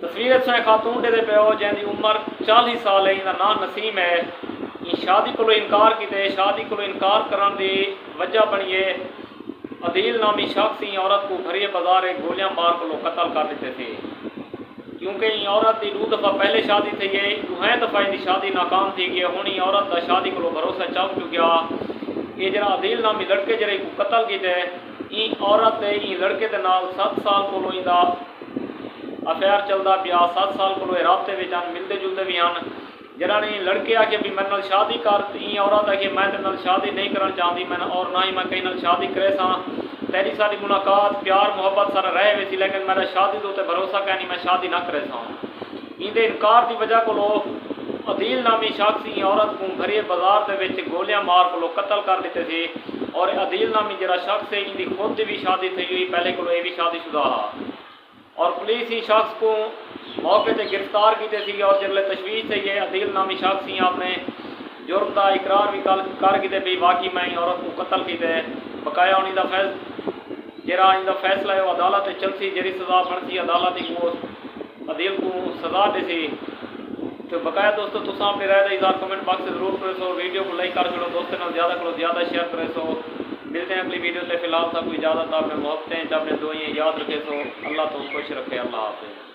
तस्वीर से खातून दे पे जैसी उम्र 40 साल है, इनका नाम नसीम है। शादी को इनकार किए, शादी को इनकार करने की वजह बनिए अदील नामी शख्स ही औरत को भरिए बाजार एक गोलियां मार को कत्ल कर देते थे। क्योंकि औरत की 2 दफ़ा पहले शादी थी है, 2 दफ़ा इनकी शादी नाकाम थी गई। हुण औरत का शादी को भरोसा चल चुका। ये जरा अदील नामी लड़के जरे को कत्ल किया ई औरत लड़के के नाल 7 साल को इंदा अफेयर चलता पिया। 7 साल को राबते में मिलते जुलते भी हैं। जरा ने लड़के आके भी मेरे नाल शादी कर, औरत आके मैं तेरे नाल शादी नहीं करना चाहती, मैं और ना ही मैं कहीं नाल शादी करे सा। तेरी सारी मुलाकात प्यार मुहब्बत सारा रहे हुए, लेकिन मेरा शादी तो भरोसा क्या नहीं, मैं शादी ना करे सा। इनके इनकार की वजह को अदील नामी शख्स औरत को भरिए बाजार के गोलियां मार को कत्ल कर देते थे। और अदील नामी जरा शख्स है, इनकी खुद की भी शादी थी हुई, पहले को ये भी शादीशुदा है। और पुलिस ही शख्स को मौके से गिरफ्तार किए थे। और जब तशवीश से ये अदील नामी शख्स ही आपने जुर्म का इकरार भी कर किए भी वाकई मैं औरत को कत्ल किए। बकाया उन्हीं जरा इनका फैसला है अदालत चलती, जरी सज़ा बनती अदालत ही वो अदील को सज़ा देती। तो बकाया दोस्तों तुम अपनी राय का इज़हार कमेंट बॉक्स से जरूर करे सो। वीडियो को लाइक कर छोड़ो, दोस्तों को ज़्यादा शेयर करे सो। मिलते हैं अगली वीडियो से। फिलहाल सब कोई इजाज़त, आपने मोहब्बतें अपने दुआएं याद रखे सो। अल्लाह तो खुश रखे। अल्लाह हाफ़िज़।